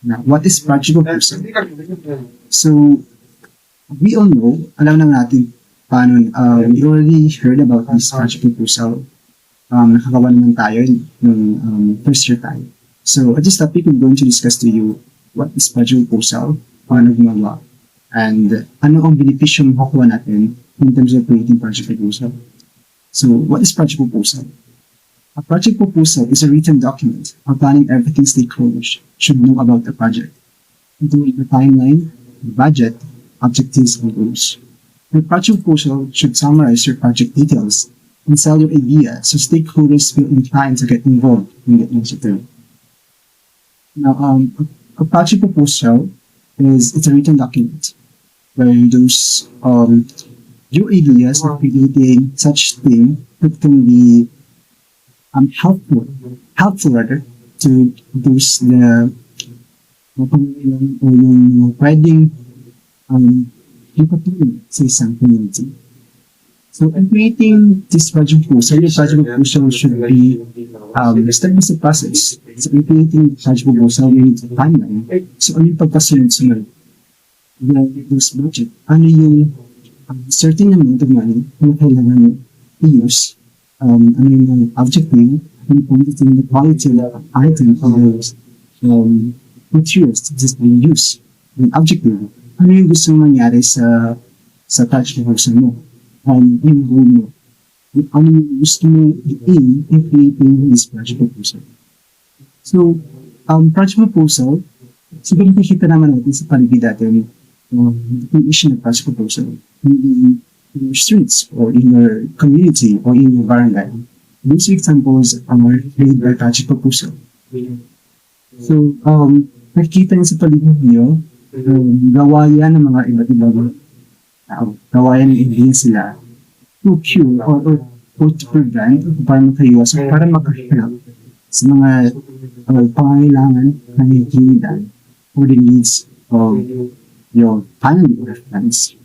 Now, what is project proposal? So, we all know, alam na natin paano, we already heard about this project proposal. Nakagawa naman tayo nung first year tayo. So, at this topic, we're going to discuss to you what is project proposal, paano gumagawa, and ano ang benepisyo makukuha natin in terms of creating project proposal. So, what is project proposal? A project proposal is a written document outlining everything stakeholders should know about the project, including the timeline, the budget, objectives, and goals. Your project proposal should summarize your project details and sell your idea so stakeholders feel inclined to get involved in the initiative. Now, a project proposal it's a written document where those your ideas of creating such thing that can be helpful rather to those yung pwedeng ipatulong sa isang community. So, in creating this project proposal, your project proposal should be step-by-step process. So, in creating project proposal, we need a timeline. So, ano yung pagkasunod-sunod? Those budget, ano yung certain amount of money na kailangan i-use, ano yung objective, and quantity, the quality of the item of those materials that being used. Yung objective, ano yung gusto mangyari sa project proposal mo? Yung goal mo. Ano yung gusto mo i-aim in creating this project proposal. So, project proposal, siguro nakikita naman natin sa paligid natin yung issue ng project proposal in your streets or in your community or in your barangay. These examples are made by project proposal. So, nakikita niyo sa paligid niyo, gawayan ng mga iba't ibang tao. Gawayan ng ibigin sila to cure or to prevent para makaiwas o para makahelp sa mga pangangailangan na hinihingidan or the needs of your family or friends.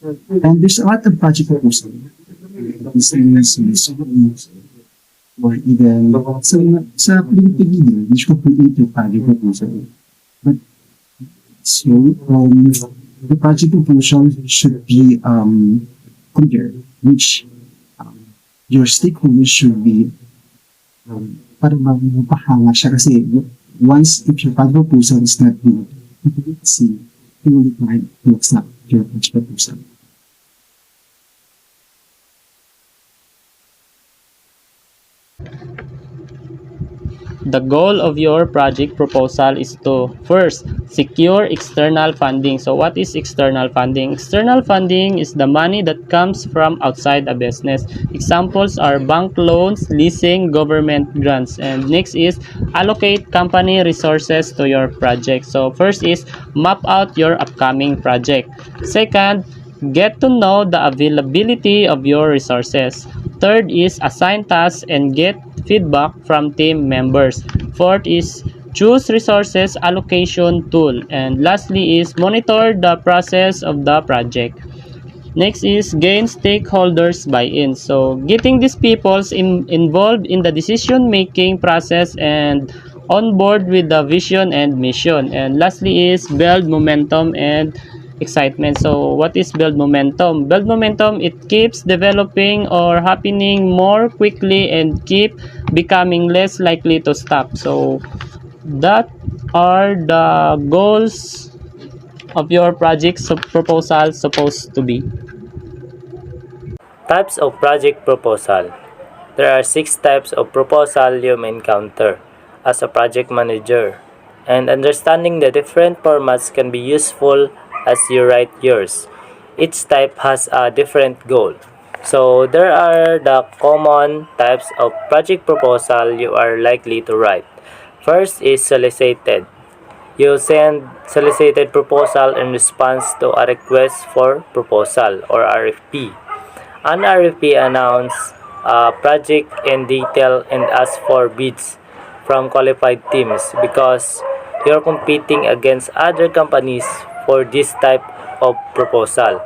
And there's a lot of project proposal. Or even sa paligid-paligid, which could create a project proposal. But so, the project proposal should be clear, which your stakeholders should be para mapahanga siya kasi once if your project proposal is not good, you will see you will decide to accept your project proposal. The goal of your project proposal is to first secure external funding. So what is external funding? External funding is the money that comes from outside a business. Examples are bank loans, leasing, government grants. And next is allocate company resources to your project. So first is map out your upcoming project. Second, get to know the availability of your resources. Third is assign tasks and get feedback from team members. Fourth is choose resources allocation tool. And lastly is monitor the process of the project. Next is gain stakeholders buy-in. So getting these people involved in the decision-making process and on board with the vision and mission. And lastly is build momentum and excitement. So what is build momentum? Build momentum, it keeps developing or happening more quickly and keep becoming less likely to stop. So that are the goals of your project proposal supposed to be. Types of project proposal. There are 6 types of proposal you may encounter as a project manager, and understanding the different formats can be useful as you write yours. Each type has a different goal. So there are the common types of project proposal you are likely to write. First is solicited. You send solicited proposal in response to a request for proposal or RFP. An RFP announces a project in detail and asks for bids from qualified teams because you're competing against other companies for this type of proposal.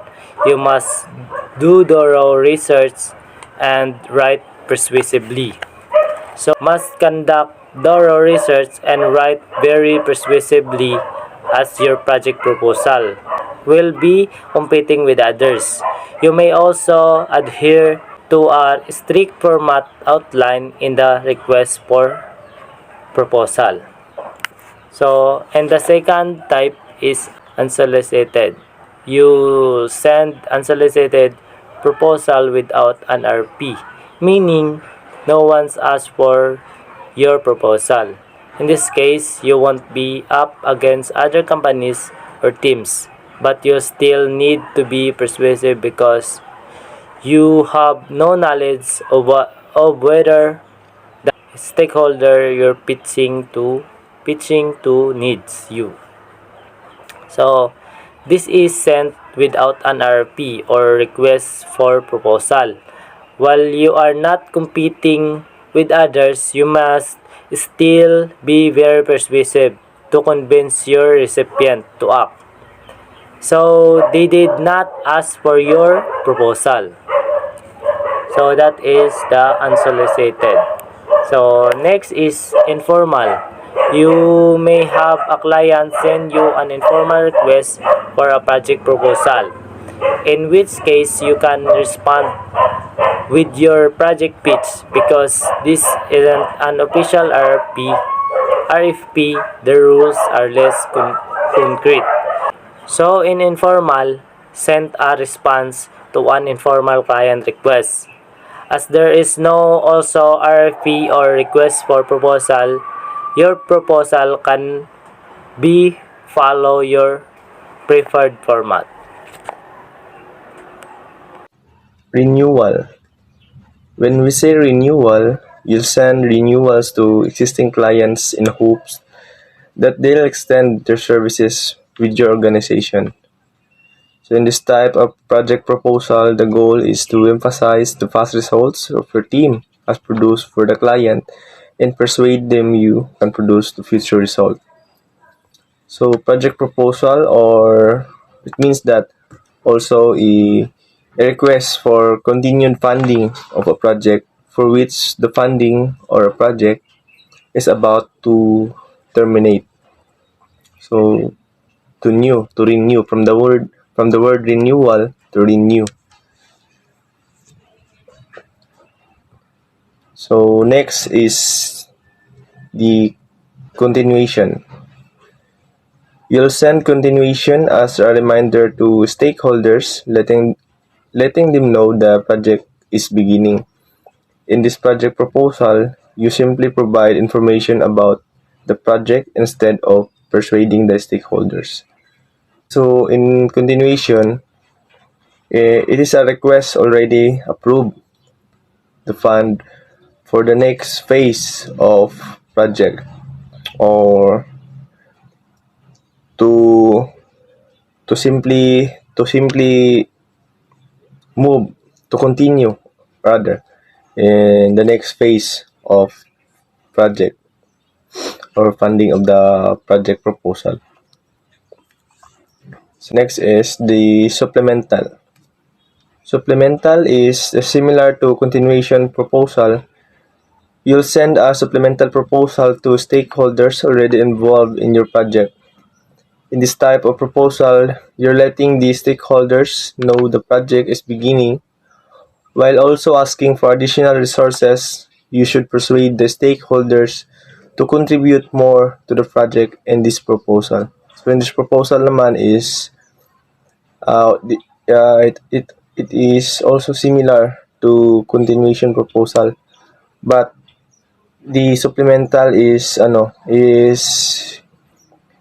You must do thorough research and write persuasively. So, must conduct thorough research and write very persuasively as your project proposal will be competing with others. You may also adhere to a strict format outlined in the request for proposal. So, and the second type is unsolicited. You send unsolicited proposal without an RP, meaning no one's asked for your proposal. In this case, you won't be up against other companies or teams, but you still need to be persuasive because you have no knowledge of whether the stakeholder you're pitching to needs you. So this is sent without an RP or request for proposal. While you are not competing with others, you must still be very persuasive to convince your recipient to act. So they did not ask for your proposal. So that is the unsolicited. So next is informal. You may have a client send you an informal request for a project proposal, in which case you can respond with your project pitch because this isn't an official RFP, the rules are less concrete. So in informal, send a response to an informal client request. As there is no also RFP or request for proposal, your proposal can be follow your preferred format. Renewal. When we say renewal, you'll send renewals to existing clients in hopes that they'll extend their services with your organization. So in this type of project proposal, the goal is to emphasize the past results of your team has produced for the client and persuade them you can produce the future result. So project proposal, or it means that also a request for continued funding of a project for which the funding or a project is about to terminate. So to renew from the word renewal to renew. So next is the continuation. You'll send continuation as a reminder to stakeholders, letting them know the project is beginning. In this project proposal, you simply provide information about the project instead of persuading the stakeholders. So in continuation, it is a request already approved the fund for the next phase of project, or to simply move to continue rather in the next phase of project or funding of the project proposal. So next is the supplemental. Supplemental is similar to continuation proposal. You'll send a supplemental proposal to stakeholders already involved in your project. In this type of proposal, you're letting the stakeholders know the project is beginning, while also asking for additional resources. You should persuade the stakeholders to contribute more to the project in this proposal. So in this proposal naman is it is also similar to continuation proposal, but the supplemental is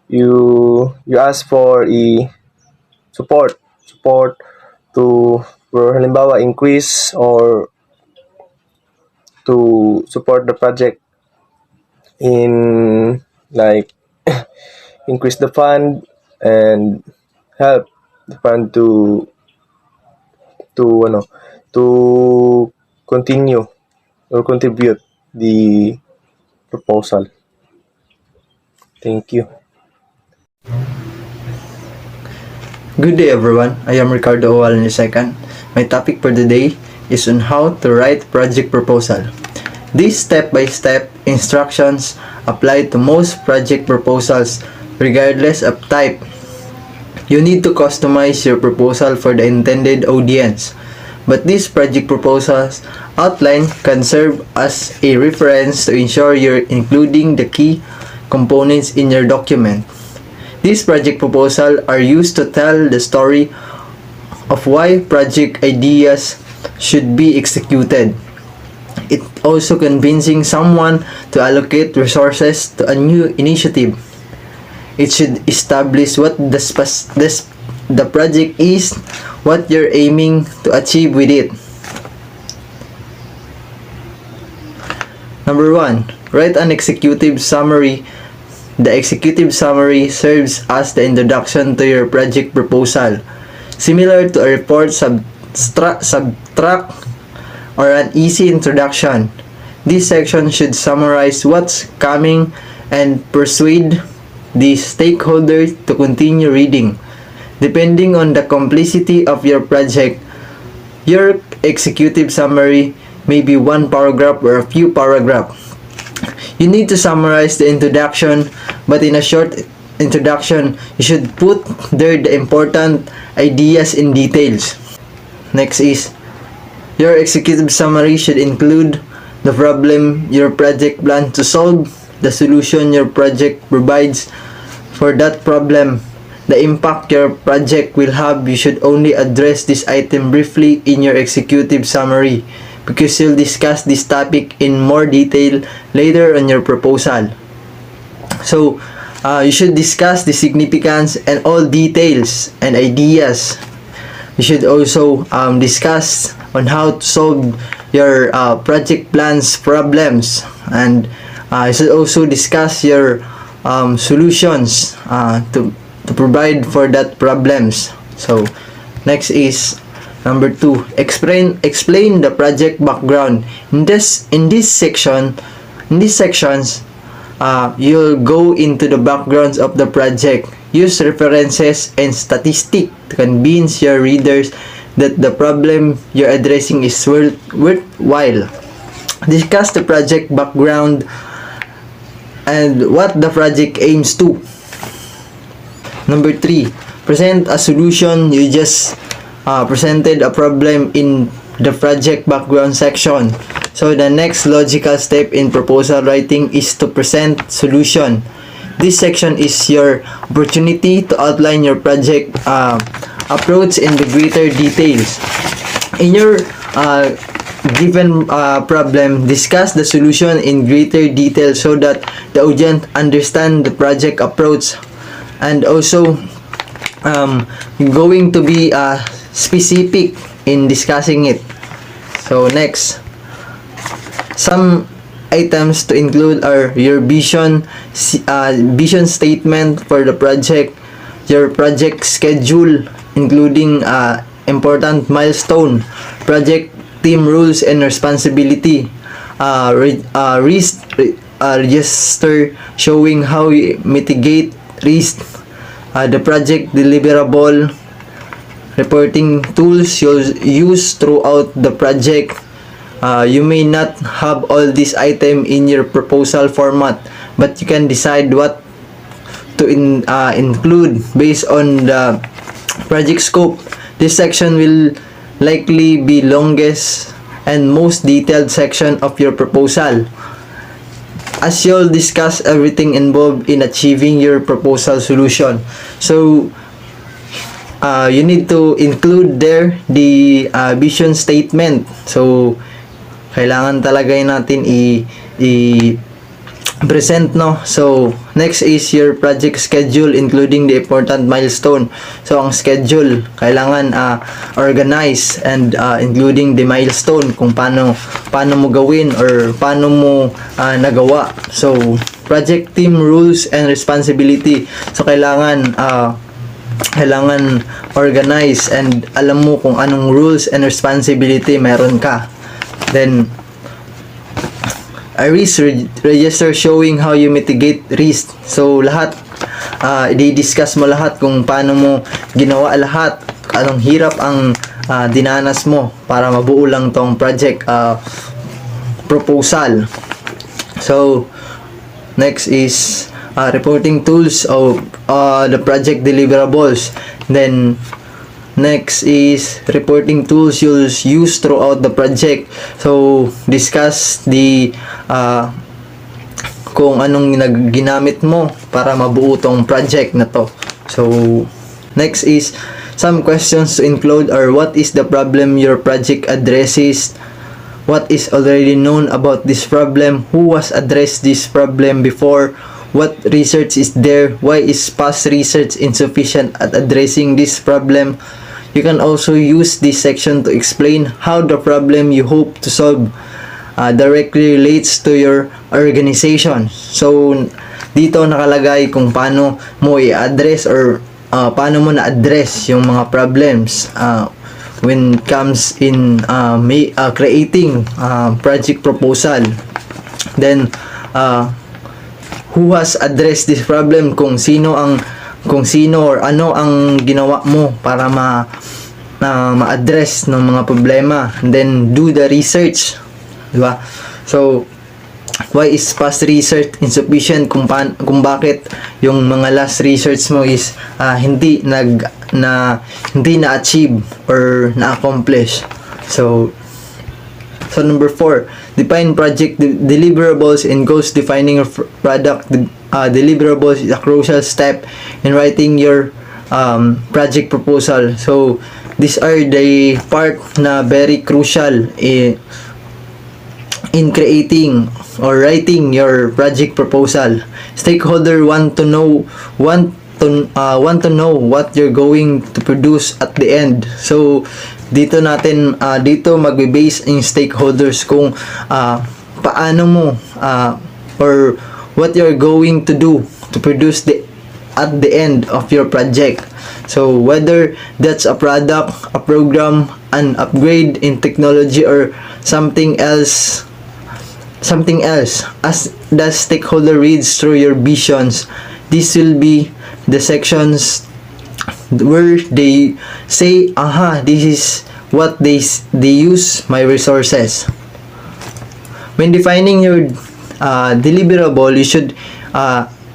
you ask for support to, for halimbawa, increase or to support the project in like increase the fund and help the fund to continue or contribute the proposal. Thank you. Good day everyone, I am Ricardo Owal II. My topic for today is on how to write project proposal. This step-by-step instructions apply to most project proposals regardless of type. You need to customize your proposal for the intended audience, but these project proposals outline can serve as a reference to ensure you're including the key components in your document. These project proposals are used to tell the story of why project ideas should be executed. It also convincing someone to allocate resources to a new initiative. It should establish what the project is, what you're aiming to achieve with it. Number 1. Write an executive summary. The executive summary serves as the introduction to your project proposal. Similar to a report, subtract, or an easy introduction. This section should summarize what's coming and persuade the stakeholder to continue reading. Depending on the complexity of your project, your executive summary may be one paragraph or a few paragraphs. You need to summarize the introduction, but in a short introduction, you should put there the important ideas in details. Next is, your executive summary should include the problem your project plans to solve, the solution your project provides for that problem, the impact your project will have. You should only address this item briefly in your executive summary because you'll discuss this topic in more detail later on your proposal. So, you should discuss the significance and all details and ideas. You should also discuss on how to solve your project plans problems, and you should also discuss your solutions to provide for that problems. So next is number 2. Explain the project background. In these sections, you'll go into the backgrounds of the project. Use references and statistics to convince your readers that the problem you're addressing is worthwhile. Discuss the project background and what the project aims to. Number 3. Present a solution. You just presented a problem in the project background section. So the next logical step in proposal writing is to present solution. This section is your opportunity to outline your project approach in the greater details. In your given problem, discuss the solution in greater detail so that the audience understand the project approach, and also going to be specific in discussing it. So next, some items to include are your vision statement for the project, your project schedule including important milestone, project team rules and responsibility, register showing how you mitigate risk, the project deliverable, reporting tools you'll use throughout the project. You may not have all these items in your proposal format, but you can decide what to include based on the project scope. This section will likely be longest and most detailed section of your proposal, as you'll discuss everything involved in achieving your proposal solution. So you need to include there the vision statement. So kailangan talaga natin i-present, no? So next is your project schedule including the important milestone. So ang schedule kailangan organize and including the milestone, kung paano mo gawin or paano mo nagawa. So project team rules and responsibility. So kailangan organize and alam mo kung anong rules and responsibility meron ka. Then a risk register showing how you mitigate risk. So lahat i-discuss mo lahat kung paano mo ginawa lahat, anong hirap ang dinanas mo para mabuo lang tong project proposal. So next is reporting tools of the project deliverables. Then next is reporting tools you'll use throughout the project. So discuss the kung anong ginamit mo para mabuo tong project na to. So next is some questions to include are what is the problem your project addresses, what is already known about this problem, who has addressed this problem before, what research is there, why is past research insufficient at addressing this problem. You can also use this section to explain how the problem you hope to solve directly relates to your organization. So dito nakalagay kung paano mo i-address or paano mo na-address yung mga problems when it comes in creating project proposal. Then who has addressed this problem, kung sino or ano ang ginawa mo para ma-address ng mga problema. And then do the research, diba? So why is past research insufficient, kung bakit yung mga last research mo is hindi na-achieve or na-accomplish. So number 4, define project deliverables and goals. Defining a product deliverables is a crucial step in writing your project proposal. So these are the part na very crucial in creating or writing your project proposal. Stakeholder want to know what you're going to produce at the end. So dito magbe-base yung stakeholders kung paano mo or what you're going to do to produce at the end of your project. So whether that's a product, a program, an upgrade in technology, or something else, as the stakeholder reads through your visions, this will be the sections where they say, this is what they use my resources. When defining your deliverable, you should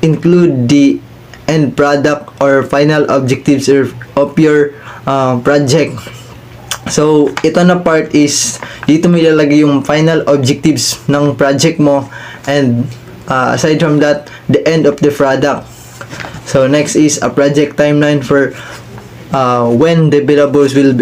include the end product or final objectives of your project. So ito na part is dito mo ilalagay yung final objectives ng project mo, and aside from that, the end of the product. So next is a project timeline for when deliverables will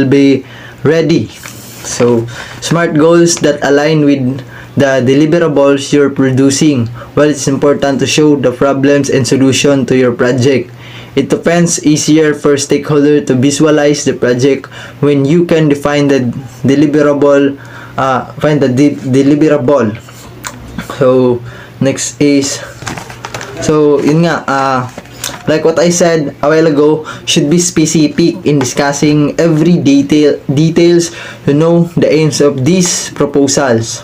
be ready. So smart goals that align with the deliverables you're producing. Well, it's important to show the problems and solution to your project. It becomes easier for stakeholder to visualize the project when you can define the deliverable. Deliverable. So next is, so yun nga, like what I said a while ago, should be specific in discussing every details to know the aims of these proposals.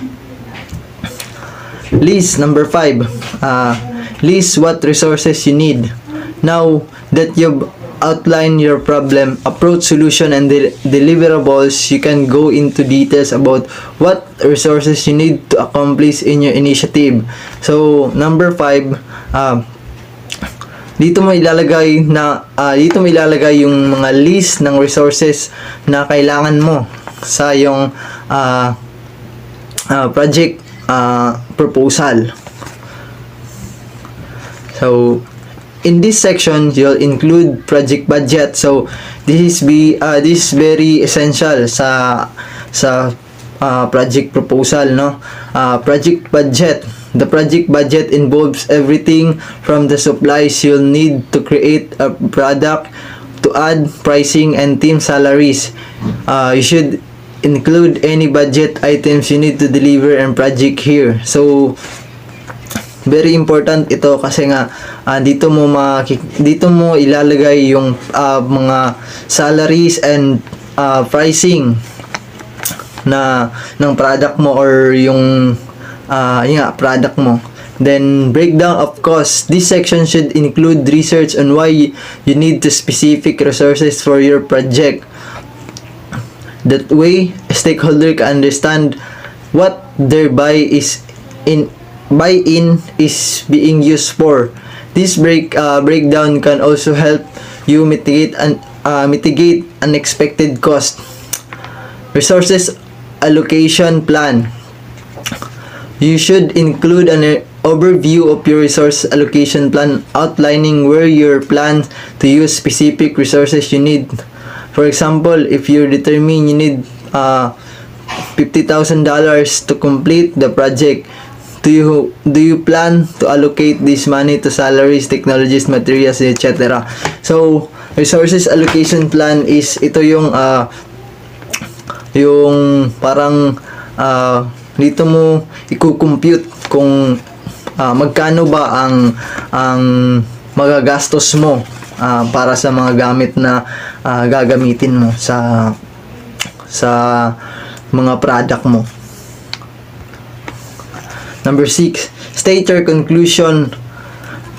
List number 5. List what resources you need. Now that you've outlined your problem, approach, solution, and deliverables, you can go into details about what resources you need to accomplish in your initiative. So number 5, dito mo ilalagay yung mga list ng resources na kailangan mo sa yung project proposal. So in this section, you'll include project budget. So this is very essential sa project proposal, no? Project budget. The project budget involves everything from the supplies you'll need to create a product to add pricing and team salaries. You should include any budget items you need to deliver and project here. So very important ito kasi nga dito mo ilalagay yung mga salaries and pricing ng product mo or yung product mo. Then breakdown of costs. This section should include research on why you need the specific resources for your project. That way, a stakeholder can understand what their buy-in is being used for. This breakdown can also help you mitigate unexpected cost. Resources allocation plan. You should include an overview of your resource allocation plan outlining where you plan to use specific resources you need. For example, if you determine you need $50,000 to complete the project, do you plan to allocate this money to salaries, technologies, materials, etc.? So, resources allocation plan is ito yung parang dito mo i-compute kung magkano ba ang magagastos mo para sa mga gamit na gagamitin mo sa mga product mo. Number 6, state your conclusion.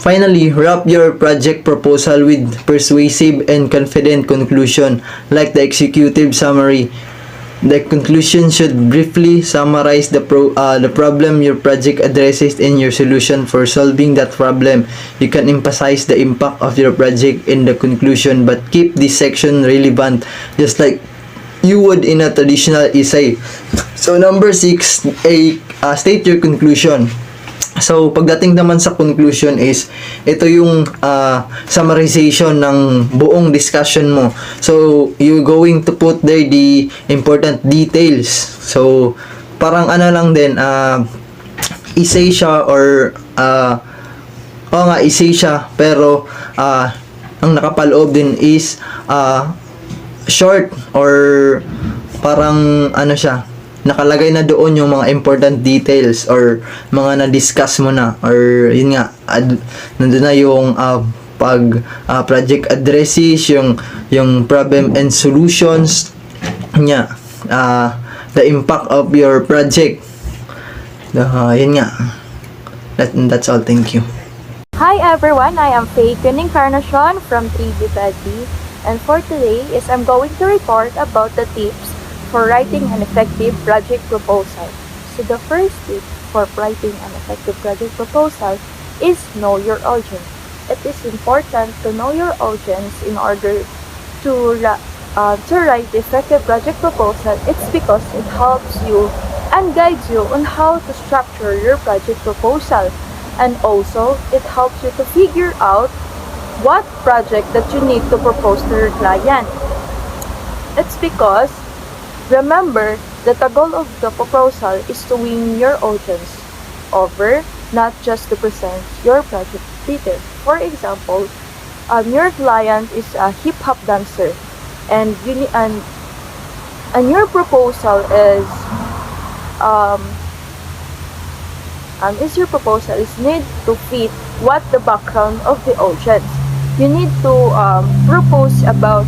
Finally, wrap your project proposal with persuasive and confident conclusion, like the executive summary. The conclusion should briefly summarize the problem your project addresses and your solution for solving that problem. You can emphasize the impact of your project in the conclusion, but keep this section relevant, just like you would in a traditional essay. So number 6, state your conclusion. So pagdating naman sa conclusion is ito yung summarization ng buong discussion mo. So you're going to put there the important details. So parang ano lang din essay siya or essay siya, pero ang nakapaloob din is short or parang ano siya, nakalagay na doon yung mga important details or mga na-discuss mo na, or yun nga nandun na yung project addresses, yung problem and solutions nya, the impact of your project, yun nga. That's all. Thank you. Hi everyone, I am Faye Encarnacion from 3D Pedly, and for today is I'm going to report about the tips for writing an effective project proposal. So the first tip for writing an effective project proposal is know your audience. It is important to know your audience in order to write the effective project proposal. It's because it helps you and guides you on how to structure your project proposal, and also it helps you to figure out what project that you need to propose to your client. It's because remember that the goal of the proposal is to win your audience over, not just to present your project better. For example, your client is a hip-hop dancer, and your proposal is need to fit what the background of the audience. You need to propose about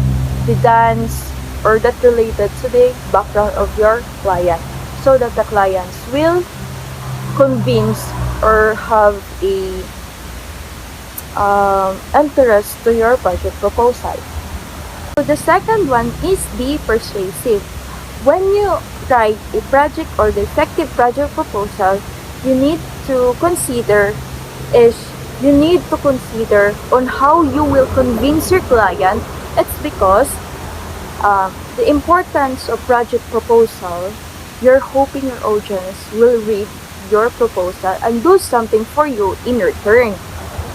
the dance or that related to the background of your client, so that the clients will convince or have a interest to your project proposal. So the second one is be persuasive. When you write a project or the effective project proposal, you need to consider on how you will convince your client. It's because the importance of project proposal, you're hoping your audience will read your proposal and do something for you in return.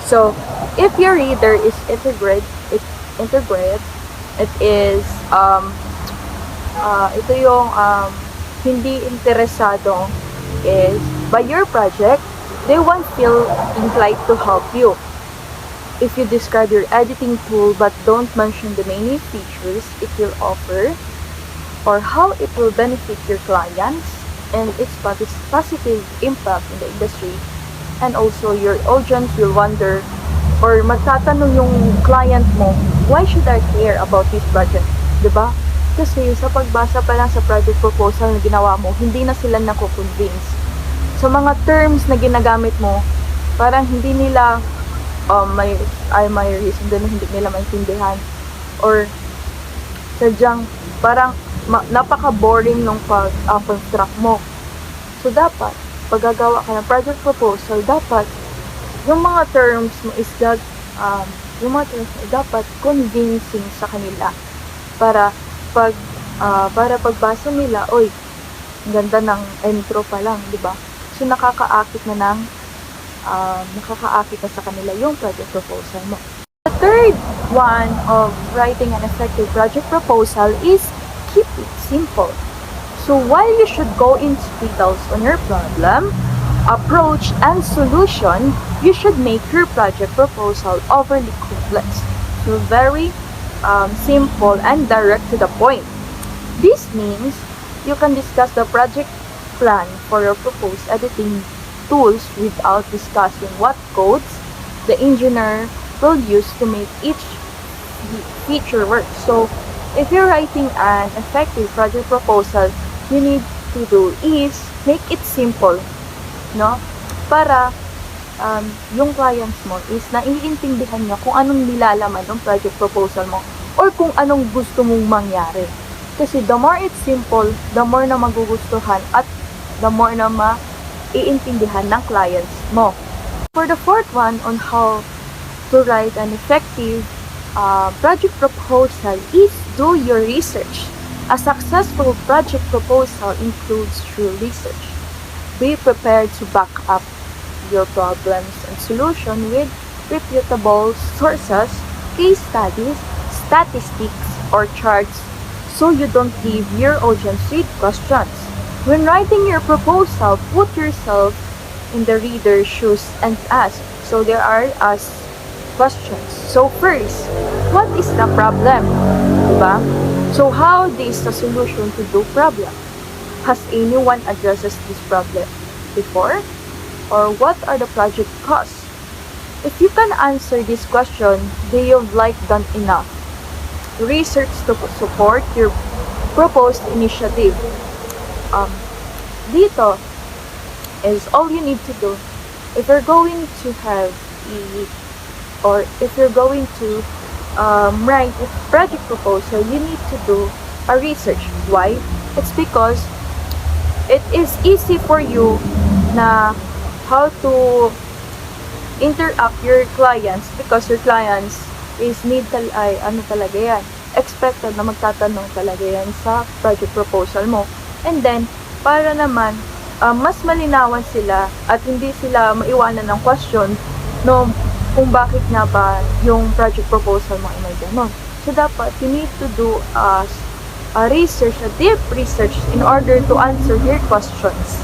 So, if your reader is integrate, it is ito yung hindi interesado is by your project, they won't feel inclined to help you. If you describe your editing tool but don't mention the many features it will offer or how it will benefit your clients and its positive impact in the industry, and also your audience will wonder or magtatanong yung client mo, why should I care about this project? Diba? Kasi sa pagbasa pa lang sa project proposal na ginawa mo, hindi na sila nako-convince. So mga terms na ginagamit mo, parang hindi nila may reason din na hindi nila maintindihan, or sadyang parang napaka-boring nung pag-construct mo. So, dapat, pag gagawa ka ng project proposal, dapat, yung mga terms mo is dapat convincing sa kanila. Para pagbasa nila, oy, ang ganda ng intro pa lang, di ba? So, nakakaakit na sa kanila yung project proposal mo. The third one of writing an effective project proposal is keep it simple. So while you should go into details on your problem, approach, and solution, you should make your project proposal overly complex. So very simple and direct to the point. This means you can discuss the project plan for your proposed editing tools without discussing what codes the engineer will use to make each feature work. So, if you're writing an effective project proposal, you need to do is make it simple, no? Para yung clients mo is naiintindihan niya kung anong nilalaman ng project proposal mo or kung anong gusto mong mangyari. Kasi the more it's simple, the more na magugustuhan at the more na maiintindihan ng clients mo. For the fourth one on how to write an effective project proposal is do your research. A successful project proposal includes true research. Be prepared to back up your problems and solution with reputable sources, case studies, statistics, or charts so you don't leave your audience with questions. When writing your proposal, put yourself in the reader's shoes and ask. So there are questions. So first, what is the problem? Diba? So how is the solution to the problem? Has anyone addressed this problem before? Or what are the project costs? If you can answer this question, then you've done enough research to support your proposed initiative. Dito is all you need to do. If you're going to have if you're going to write a project proposal, you need to do a research. Why? It's because it is easy for you na how to interact your clients because your clients is talaga yan. Expected na magtatanong talaga yan sa project proposal mo. And then, para naman, mas malinawan sila at hindi sila maiwanan ng question no, kung bakit nga ba yung project proposal mo ay may ganon. So, dapat, you need to do a deep research in order to answer their questions.